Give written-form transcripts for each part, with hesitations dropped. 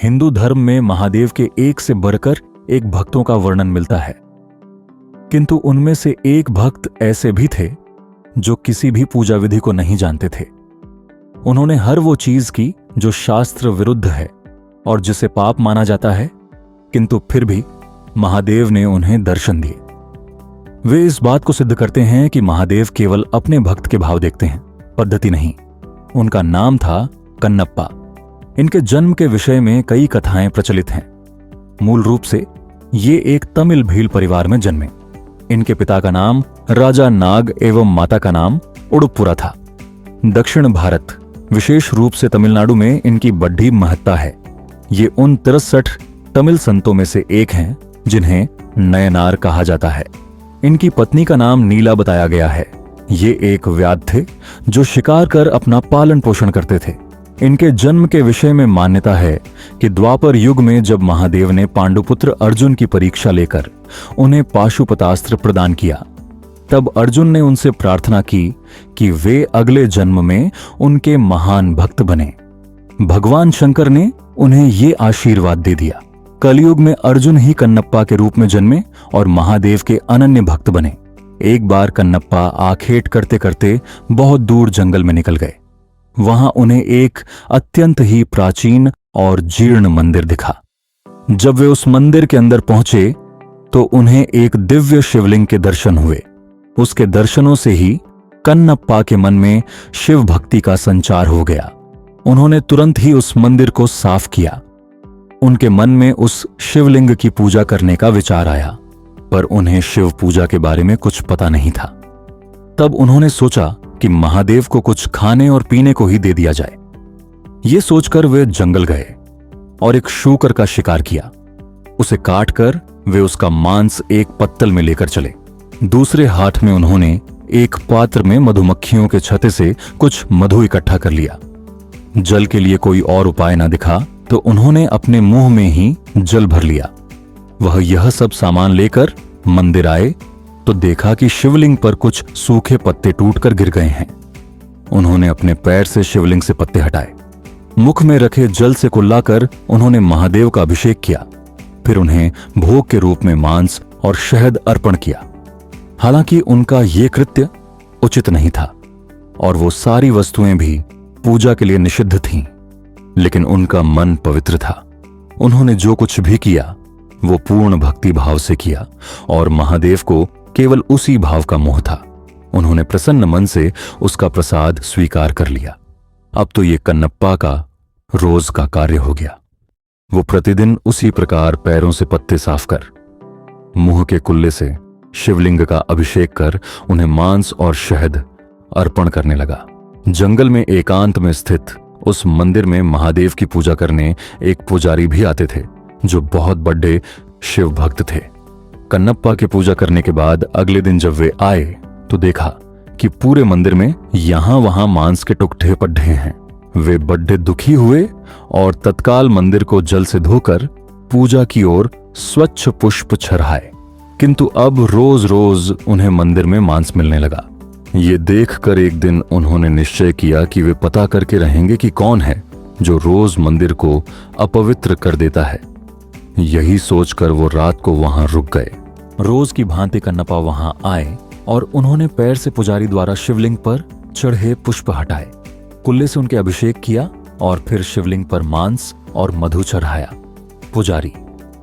हिंदू धर्म में महादेव के एक से बढ़कर एक भक्तों का वर्णन मिलता है, किंतु उनमें से एक भक्त ऐसे भी थे जो किसी भी पूजा विधि को नहीं जानते थे। उन्होंने हर वो चीज की जो शास्त्र विरुद्ध है और जिसे पाप माना जाता है, किंतु फिर भी महादेव ने उन्हें दर्शन दिए। वे इस बात को सिद्ध करते हैं कि महादेव केवल अपने भक्त के भाव देखते हैं, पद्धति नहीं। उनका नाम था कन्नप्पा। इनके जन्म के विषय में कई कथाएं प्रचलित हैं। मूल रूप से ये एक तमिल भील परिवार में जन्मे। इनके पिता का नाम राजा नाग एवं माता का नाम उडुपुरा था। दक्षिण भारत, विशेष रूप से तमिलनाडु में इनकी बड़ी महत्ता है। ये उन 63 तमिल संतों में से एक हैं जिन्हें नयनार कहा जाता है। इनकी पत्नी का नाम नीला बताया गया है। ये एक व्याध थे जो शिकार कर अपना पालन पोषण करते थे। इनके जन्म के विषय में मान्यता है कि द्वापर युग में जब महादेव ने पांडुपुत्र अर्जुन की परीक्षा लेकर उन्हें पाशुपतास्त्र प्रदान किया, तब अर्जुन ने उनसे प्रार्थना की कि वे अगले जन्म में उनके महान भक्त बने। भगवान शंकर ने उन्हें ये आशीर्वाद दे दिया। कलयुग में अर्जुन ही कन्नप्पा के रूप में जन्मे और महादेव के अनन्य भक्त बने। एक बार कन्नप्पा आखेट करते करते बहुत दूर जंगल में निकल गए। वहां उन्हें एक अत्यंत ही प्राचीन और जीर्ण मंदिर दिखा। जब वे उस मंदिर के अंदर पहुंचे तो उन्हें एक दिव्य शिवलिंग के दर्शन हुए। उसके दर्शनों से ही कन्नप्पा के मन में शिव भक्ति का संचार हो गया। उन्होंने तुरंत ही उस मंदिर को साफ किया। उनके मन में उस शिवलिंग की पूजा करने का विचार आया, पर उन्हें शिव पूजा के बारे में कुछ पता नहीं था। तब उन्होंने सोचा कि महादेव को कुछ खाने और पीने को ही दे दिया जाए। ये सोचकर वे जंगल गए और एक शूकर का शिकार किया। उसे काटकर वे उसका मांस एक पत्तल में लेकर चले। दूसरे हाथ में उन्होंने एक पात्र में मधुमक्खियों के छत्ते से कुछ मधु इकट्ठा कर लिया। जल के लिए कोई और उपाय न दिखा तो उन्होंने अपने मुंह में ही जल भर लिया। वह यह सब सामान लेकर मंदिर आए तो देखा कि शिवलिंग पर कुछ सूखे पत्ते टूटकर गिर गए हैं। उन्होंने अपने पैर से शिवलिंग से पत्ते हटाए। मुख में रखे जल से कुल्लाकर उन्होंने महादेव का अभिषेक किया। फिर उन्हें भोग के रूप में मांस और शहद अर्पण किया। हालांकि उनका यह कृत्य उचित नहीं था और वो सारी वस्तुएं भी पूजा के लिए निषिद्ध थीं, लेकिन उनका मन पवित्र था। उन्होंने जो कुछ भी किया वो पूर्ण भक्ति भाव से किया और महादेव को केवल उसी भाव का मोह था। उन्होंने प्रसन्न मन से उसका प्रसाद स्वीकार कर लिया। अब तो ये कन्नप्पा का रोज का कार्य हो गया। वो प्रतिदिन उसी प्रकार पैरों से पत्ते साफ कर, मुंह के कुल्ले से शिवलिंग का अभिषेक कर उन्हें मांस और शहद अर्पण करने लगा। जंगल में एकांत में स्थित उस मंदिर में महादेव की पूजा करने एक पुजारी भी आते थे जो बहुत बड़े शिव भक्त थे। कन्नप्पा के पूजा करने के बाद अगले दिन जब वे आए तो देखा कि पूरे मंदिर में यहां वहां मांस के टुकड़े पड्ढे हैं। वे बड़े दुखी हुए और तत्काल मंदिर को जल से धोकर पूजा की ओर स्वच्छ पुष्प छरहाए। किंतु अब रोज रोज उन्हें मंदिर में मांस मिलने लगा। ये देखकर एक दिन उन्होंने निश्चय किया कि वे पता करके रहेंगे कि कौन है जो रोज मंदिर को अपवित्र कर देता है। यही सोचकर वो रात को वहां रुक गए। रोज की भांति कन्नप्पा वहां आए और उन्होंने पैर से पुजारी द्वारा शिवलिंग पर चढ़े पुष्प हटाए, कुल्ले से उनके अभिषेक किया और फिर शिवलिंग पर मांस और मधु चढ़ाया। पुजारी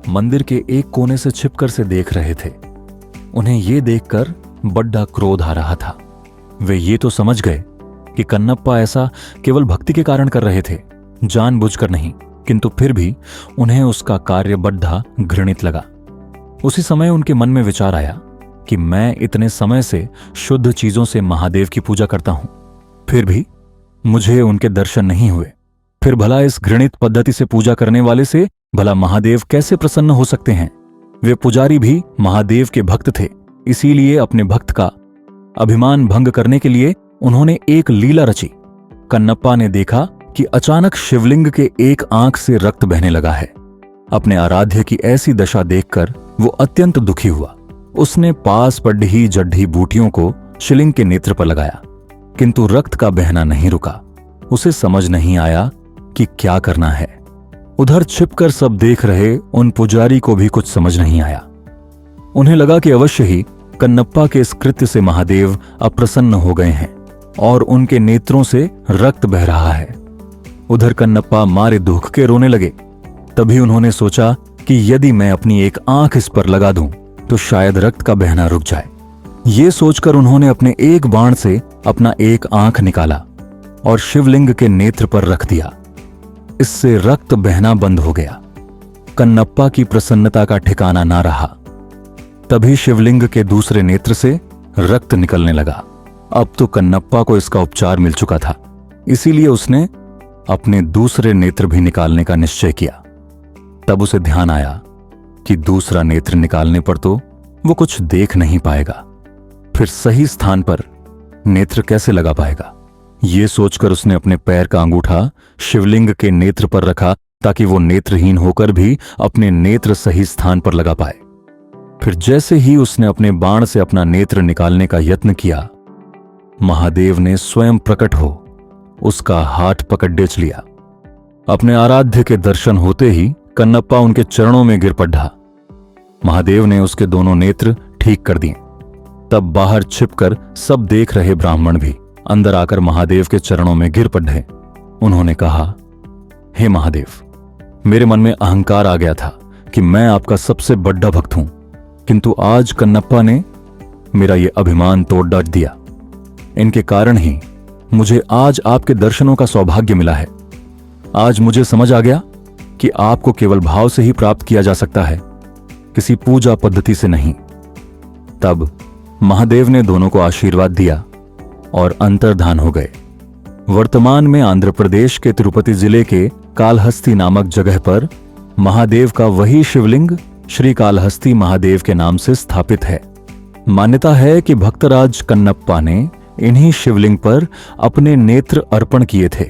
मंदिर के एक कोने से छिपकर से देख रहे थे। उन्हें यह देखकर बड़ा क्रोध आ रहा था। वे ये तो समझ गए कि कन्नप्पा ऐसा केवल भक्ति के कारण कर रहे थे, जानबूझकर नहीं, किंतु फिर भी उन्हें उसका कार्य बड़ा घृणित लगा। उसी समय उनके मन में विचार आया कि मैं इतने समय से शुद्ध चीजों से महादेव की पूजा करता हूं, फिर भी मुझे उनके दर्शन नहीं हुए। फिर भला इस घृणित पद्धति से पूजा करने वाले से भला महादेव कैसे प्रसन्न हो सकते हैं? वे पुजारी भी महादेव के भक्त थे, इसीलिए अपने भक्त का अभिमान भंग करने के लिए उन्होंने एक लीला रची। कन्नप्पा ने देखा कि अचानक शिवलिंग के एक आंख से रक्त बहने लगा है। अपने आराध्य की ऐसी दशा देखकर वो अत्यंत दुखी हुआ। उसने पास पड़ी जड्ढी बूटियों को शिवलिंग के नेत्र पर लगाया, किंतु रक्त का बहना नहीं रुका। उसे समझ नहीं आया कि क्या करना है। उधर छिपकर सब देख रहे उन पुजारी को भी कुछ समझ नहीं आया। उन्हें लगा कि अवश्य ही कन्नप्पा के इस कृत्य से महादेव अप्रसन्न हो गए हैं और उनके नेत्रों से रक्त बह रहा है। उधर कन्नप्पा मारे दुख के रोने लगे। तभी उन्होंने सोचा कि यदि मैं अपनी एक आंख इस पर लगा दूं तो शायद रक्त का बहना रुक जाए। ये सोचकर उन्होंने अपने एक बाण से अपना एक आंख निकाला और शिवलिंग के नेत्र पर रख दिया। इससे रक्त बहना बंद हो गया। कन्नप्पा की प्रसन्नता का ठिकाना ना रहा। तभी शिवलिंग के दूसरे नेत्र से रक्त निकलने लगा। अब तो कन्नप्पा को इसका उपचार मिल चुका था, इसीलिए उसने अपने दूसरे नेत्र भी निकालने का निश्चय किया। तब उसे ध्यान आया कि दूसरा नेत्र निकालने पर तो वो कुछ देख नहीं पाएगा, फिर सही स्थान पर नेत्र कैसे लगा पाएगा। ये सोचकर उसने अपने पैर का अंगूठा शिवलिंग के नेत्र पर रखा ताकि वो नेत्रहीन होकर भी अपने नेत्र सही स्थान पर लगा पाए। फिर जैसे ही उसने अपने बाण से अपना नेत्र निकालने का यत्न किया, महादेव ने स्वयं प्रकट हो उसका हाथ पकड़ डेच लिया। अपने आराध्य के दर्शन होते ही कन्नप्पा उनके चरणों में गिर पड़ा। महादेव ने उसके दोनों नेत्र ठीक कर दिए। तब बाहर छिपकर सब देख रहे ब्राह्मण भी अंदर आकर महादेव के चरणों में गिर पड़े। उन्होंने कहा, हे महादेव, मेरे मन में अहंकार आ गया था कि मैं आपका सबसे बड़ा भक्त हूं, किंतु आज कन्नप्पा ने मेरा ये अभिमान तोड़ डाल दिया। इनके कारण ही मुझे आज आपके दर्शनों का सौभाग्य मिला है। आज मुझे समझ आ गया कि आपको केवल भाव से ही प्राप्त किया जा सकता है, किसी पूजा पद्धति से नहीं। तब महादेव ने दोनों को आशीर्वाद दिया और अंतर्धान हो गए। वर्तमान में आंध्र प्रदेश के तिरुपति जिले के कालहस्ती नामक जगह पर महादेव का वही शिवलिंग श्री कालहस्ती महादेव के नाम से स्थापित है। मान्यता है कि भक्तराज कन्नप्पा ने इन्हीं शिवलिंग पर अपने नेत्र अर्पण किए थे।